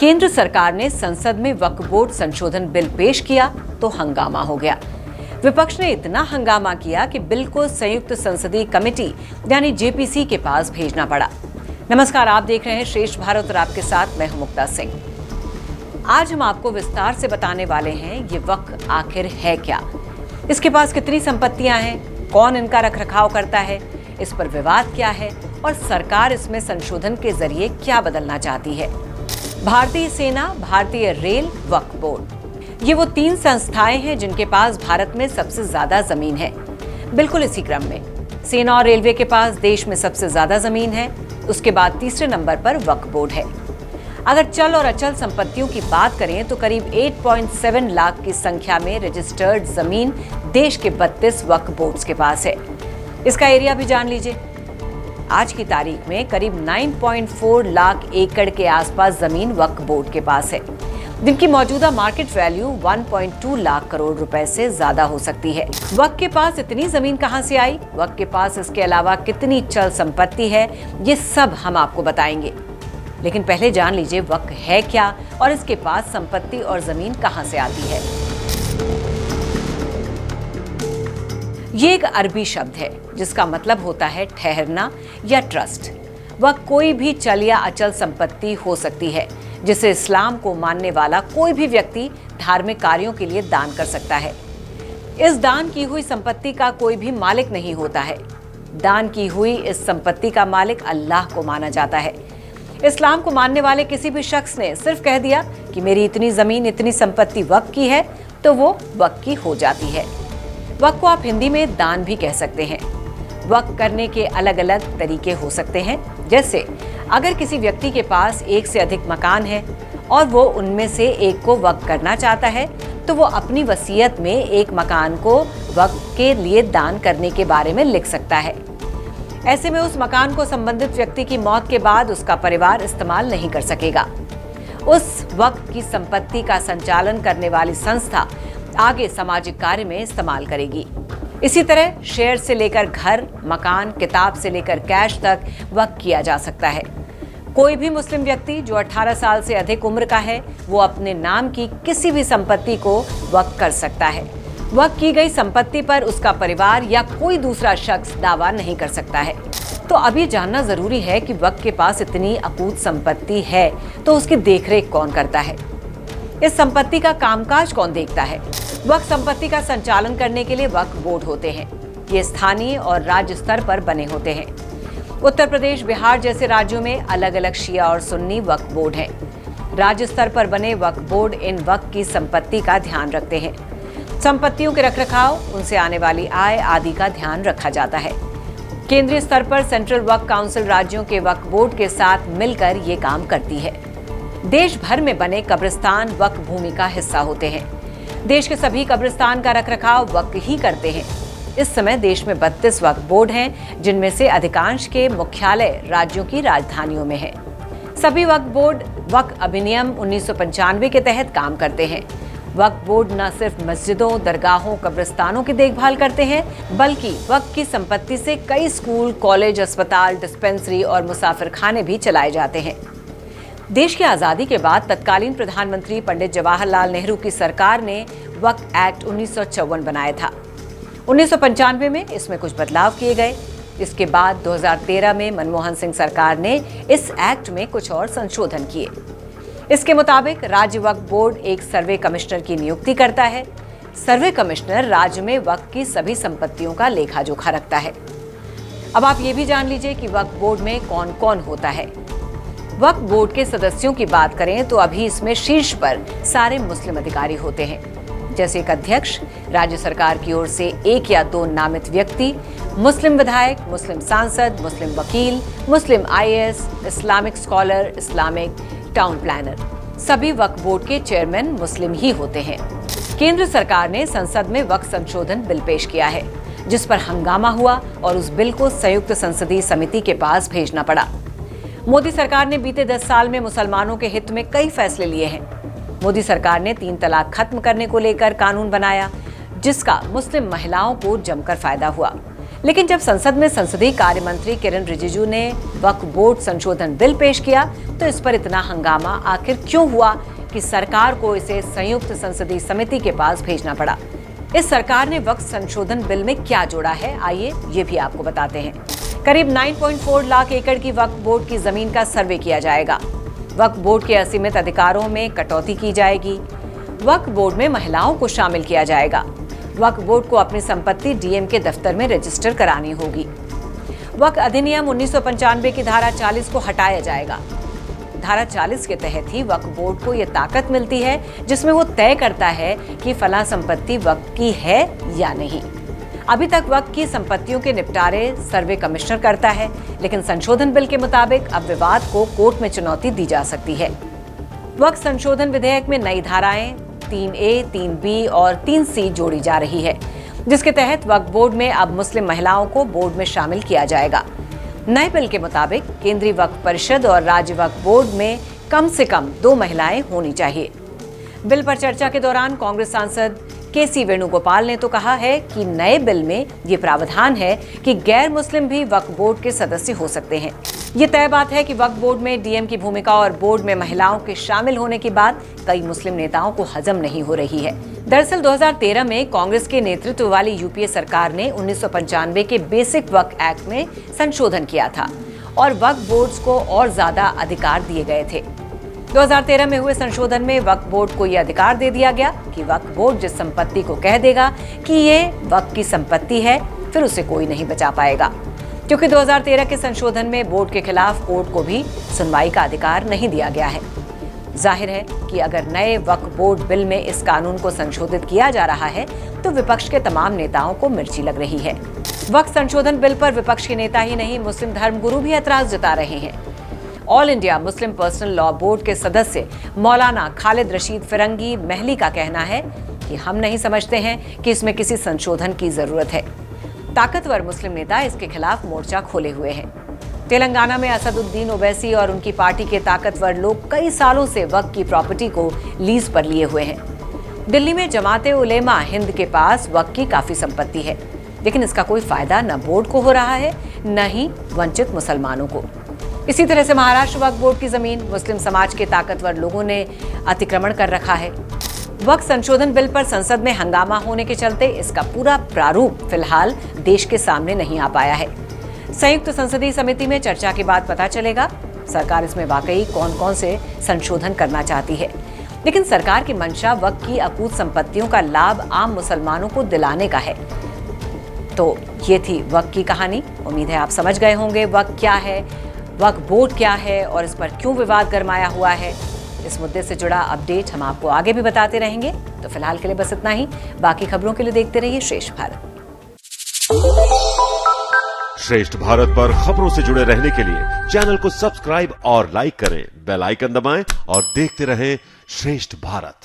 केंद्र सरकार ने संसद में वक्फ बोर्ड संशोधन बिल पेश किया तो हंगामा हो गया। विपक्ष ने इतना हंगामा किया कि बिल को संयुक्त संसदीय कमेटी यानी जेपीसी के पास भेजना पड़ा। नमस्कार, आप देख रहे हैं श्रेष्ठ भारत और आपके साथ मैं हूं मुक्ता सिंह। आज हम आपको विस्तार से बताने वाले हैं ये वक्फ आखिर है क्या, इसके पास कितनी संपत्तियां हैं, कौन इनका रखरखाव करता है, इस पर विवाद क्या है और सरकार इसमें संशोधन के जरिए क्या बदलना चाहती है। भारतीय सेना, भारतीय रेल, वक्फ बोर्ड, ये वो तीन संस्थाएं हैं जिनके पास भारत में सबसे ज्यादा जमीन है। बिल्कुल इसी क्रम में सेना और रेलवे के पास देश में सबसे ज्यादा जमीन है, उसके बाद तीसरे नंबर पर वक्फ बोर्ड है। अगर चल और अचल संपत्तियों की बात करें तो करीब 8.7 लाख की संख्या में रजिस्टर्ड जमीन देश के 32 वक्फ बोर्ड्स के पास है। इसका एरिया भी जान लीजिए। आज की तारीख में करीब 9.4 लाख एकड़ के आसपास जमीन वक्फ बोर्ड के पास है, जिनकी मौजूदा मार्केट वैल्यू 1.2 लाख करोड़ रुपए से ज्यादा हो सकती है। वक्फ के पास इतनी जमीन कहां से आई, वक्फ के पास इसके अलावा कितनी चल संपत्ति है, ये सब हम आपको बताएंगे। लेकिन पहले जान लीजिए वक्फ है क्या और इसके पास संपत्ति और जमीन कहां से आती है। ये एक अरबी शब्द है जिसका मतलब होता है ठहरना या ट्रस्ट। वक्फ कोई भी चल या अचल संपत्ति हो सकती है जिसे इस्लाम को मानने वाला कोई भी व्यक्ति धार्मिक कार्यों के लिए दान कर सकता है। इस दान की हुई संपत्ति का कोई भी मालिक नहीं होता है। दान की हुई इस संपत्ति का मालिक अल्लाह को माना जाता है। इस्लाम को मानने वाले किसी भी शख्स ने सिर्फ कह दिया कि मेरी इतनी जमीन, इतनी संपत्ति वक्फ की है, तो वो वक्फ की हो जाती है। वक्फ को आप हिंदी में दान भी कह सकते हैं। वक्फ करने के अलग अलग तरीके हो सकते हैं, जैसे अगर किसी व्यक्ति के पास एक से अधिक मकान है और वो उनमें से एक को वक्फ करना चाहता है, तो वो अपनी वसीयत में एक मकान को वक्फ के लिए दान करने के बारे में लिख सकता है। ऐसे में उस मकान को संबंधित व्यक्ति की मौत के बाद उसका परिवार इस्तेमाल नहीं कर सकेगा। उस वक्फ की संपत्ति का संचालन करने वाली संस्था आगे सामाजिक कार्य में इस्तेमाल करेगी। इसी तरह शेयर से लेकर घर, मकान, किताब से लेकर कैश तक वक्फ किया जा सकता है। कोई भी मुस्लिम व्यक्ति जो 18 साल से अधिक उम्र का है, वो अपने नाम की किसी भी संपत्ति को वक्फ कर सकता है। वक्फ की गई संपत्ति पर उसका परिवार या कोई दूसरा शख्स दावा नहीं कर सकता है। तो अब ये जानना जरूरी है कि वक्फ के पास इतनी अकूत संपत्ति है तो उसकी देखरेख कौन करता है, इस संपत्ति का कामकाज कौन देखता है। वक्फ संपत्ति का संचालन करने के लिए वक्फ बोर्ड होते हैं। ये स्थानीय और राज्य स्तर पर बने होते हैं। उत्तर प्रदेश, बिहार जैसे राज्यों में अलग अलग शिया और सुन्नी वक्फ बोर्ड हैं। राज्य स्तर पर बने वक्फ बोर्ड इन वक्फ की संपत्ति का ध्यान रखते हैं। संपत्तियों के रखरखाव, उनसे आने वाली आय आदि का ध्यान रखा जाता है। केंद्रीय स्तर पर सेंट्रल वक्फ काउंसिल राज्यों के वक्फ बोर्ड के साथ मिलकर ये काम करती है। देश भर में बने कब्रिस्तान वक्फ भूमि का हिस्सा होते हैं। देश के सभी कब्रिस्तान का रखरखाव वक्फ ही करते हैं। इस समय देश में 32 वक्फ बोर्ड हैं, जिनमें से अधिकांश के मुख्यालय राज्यों की राजधानियों में हैं। सभी वक्फ बोर्ड वक्फ अधिनियम 1995 के तहत काम करते हैं। वक्फ बोर्ड न सिर्फ मस्जिदों, दरगाहों, कब्रिस्तानों की देखभाल करते हैं, बल्कि वक्फ की संपत्ति से कई स्कूल, कॉलेज, अस्पताल, डिस्पेंसरी और मुसाफिरखाने भी चलाए जाते हैं। देश की आजादी के बाद तत्कालीन प्रधानमंत्री पंडित जवाहरलाल नेहरू की सरकार ने वक्फ एक्ट 1954 बनाया था। 1995 में इसमें कुछ बदलाव किए गए। इसके बाद 2013 में मनमोहन सिंह सरकार ने इस एक्ट में कुछ और संशोधन किए। इसके मुताबिक राज्य वक्फ बोर्ड एक सर्वे कमिश्नर की नियुक्ति करता है। सर्वे कमिश्नर राज्य में वक्फ की सभी संपत्तियों का लेखा जोखा रखता है। अब आप ये भी जान लीजिए कि वक्फ बोर्ड में कौन कौन होता है। वक्फ बोर्ड के सदस्यों की बात करें तो अभी इसमें शीर्ष पर सारे मुस्लिम अधिकारी होते हैं, जैसे एक अध्यक्ष, राज्य सरकार की ओर से एक या दो नामित व्यक्ति, मुस्लिम विधायक, मुस्लिम सांसद, मुस्लिम वकील, Muslim IAS, Islamic scholar, Islamic town planner. सभी वक्फ बोर्ड के चेयरमैन मुस्लिम ही होते हैं। केंद्र सरकार ने संसद में वक्फ संशोधन बिल पेश किया है, जिस पर हंगामा हुआ और उस बिल को संयुक्त संसदीय समिति के पास भेजना पड़ा। मोदी सरकार ने बीते 10 साल में मुसलमानों के हित में कई फैसले लिए हैं। मोदी सरकार ने 3 तलाक खत्म करने को लेकर कानून बनाया, जिसका मुस्लिम महिलाओं को जमकर फायदा हुआ। लेकिन जब संसद में संसदीय कार्य मंत्री किरण रिजिजू ने वक्फ बोर्ड संशोधन बिल पेश किया तो इस पर इतना हंगामा आखिर क्यों हुआ कि सरकार को इसे संयुक्त संसदीय समिति के पास भेजना पड़ा। इस सरकार ने वक्फ संशोधन बिल में क्या जोड़ा है, आइए ये भी आपको बताते हैं। करीब 9.4 लाख एकड़ की वक्फ बोर्ड की जमीन का सर्वे किया जाएगा। वक्फ बोर्ड के असीमित अधिकारों में कटौती की जाएगी। वक्फ बोर्ड में महिलाओं को शामिल किया जाएगा। वक्फ बोर्ड को अपनी संपत्ति डीएम के दफ्तर में रजिस्टर करानी होगी। वक्फ अधिनियम 1995 की धारा 40 को हटाया जाएगा। धारा 40 के तहत ही वक्फ बोर्ड को यह ताकत मिलती है जिसमें वो तय करता है कि फला संपत्ति वक्फ की है या नहीं। अभी तक वक्फ की संपत्तियों के निपटारे सर्वे कमिश्नर करता है, लेकिन संशोधन बिल के मुताबिक अब विवाद को कोर्ट में चुनौती दी जा सकती है। वक्फ संशोधन विधेयक में नई धाराएं 3A, 3B और 3C जोड़ी जा रही है, जिसके तहत वक्फ बोर्ड में अब मुस्लिम महिलाओं को बोर्ड में शामिल किया जाएगा। नए बिल के मुताबिक केंद्रीय वक्फ परिषद और राज्य वक्फ बोर्ड में कम से कम 2 महिलाएं होनी चाहिए। बिल पर चर्चा के दौरान कांग्रेस सांसद KC वेणुगोपाल ने तो कहा है कि नए बिल में ये प्रावधान है कि गैर मुस्लिम भी वक्फ बोर्ड के सदस्य हो सकते हैं। ये तय बात है कि वक्फ बोर्ड में डीएम की भूमिका और बोर्ड में महिलाओं के शामिल होने की बात कई मुस्लिम नेताओं को हजम नहीं हो रही है। दरअसल 2013 में कांग्रेस के नेतृत्व वाली यूपीए सरकार ने 1995 के बेसिक वक्फ एक्ट में संशोधन किया था और वक्फ बोर्ड्स को और ज्यादा अधिकार दिए गए थे। 2013 में हुए संशोधन में वक्फ बोर्ड को यह अधिकार दे दिया गया कि वक्फ बोर्ड जिस संपत्ति को कह देगा कि ये वक्फ की संपत्ति है, फिर उसे कोई नहीं बचा पाएगा। क्योंकि 2013 के संशोधन में बोर्ड के खिलाफ कोर्ट को भी सुनवाई का अधिकार नहीं दिया गया है। जाहिर है कि अगर नए वक्फ बोर्ड बिल में इस कानून को संशोधित किया जा रहा है तो विपक्ष के तमाम नेताओं को मिर्ची लग रही है। वक्फ संशोधन बिल पर विपक्ष के नेता ही नहीं, मुस्लिम धर्मगुरु भी ऐतराज जता रहे हैं। All India Muslim personal law board के सदस्य मौलाना खालिद रशीद फिरंगी महली का कहना है कि हम नहीं समझते हैं कि इसमें किसी संशोधन की जरूरत है। ताकतवर मुस्लिम नेता इसके खिलाफ मोर्चा खोले हुए हैं। तेलंगाना में असदुद्दीन ओवैसी और उनकी पार्टी के ताकतवर लोग कई सालों से वक्फ की प्रॉपर्टी को लीज पर लिए हुए हैं। दिल्ली में जमाते उलेमा हिंद के पास वक्फ की काफी संपत्ति है, लेकिन इसका कोई फायदा न बोर्ड को हो रहा है न ही वंचित मुसलमानों को। इसी तरह से महाराष्ट्र वक्फ बोर्ड की जमीन मुस्लिम समाज के ताकतवर लोगों ने अतिक्रमण कर रखा है। वक्फ संशोधन बिल पर संसद में हंगामा होने के चलते इसका पूरा प्रारूप फिलहाल देश के सामने नहीं आ पाया है। संयुक्त संसदीय समिति में चर्चा के बाद पता चलेगा सरकार इसमें वाकई कौन कौन से संशोधन करना चाहती है। लेकिन सरकार की मंशा वक्फ की अकूत संपत्तियों का लाभ आम मुसलमानों को दिलाने का है। तो ये थी वक्फ की कहानी। उम्मीद है आप समझ गए होंगे वक्फ क्या है, वक्फ बोर्ड क्या है और इस पर क्यों विवाद गरमाया हुआ है। इस मुद्दे से जुड़ा अपडेट हम आपको आगे भी बताते रहेंगे। तो फिलहाल के लिए बस इतना ही। बाकी खबरों के लिए देखते रहिए श्रेष्ठ भारत। श्रेष्ठ भारत पर खबरों से जुड़े रहने के लिए चैनल को सब्सक्राइब और लाइक करें, बेल आइकन दबाएं और देखते रहें श्रेष्ठ भारत।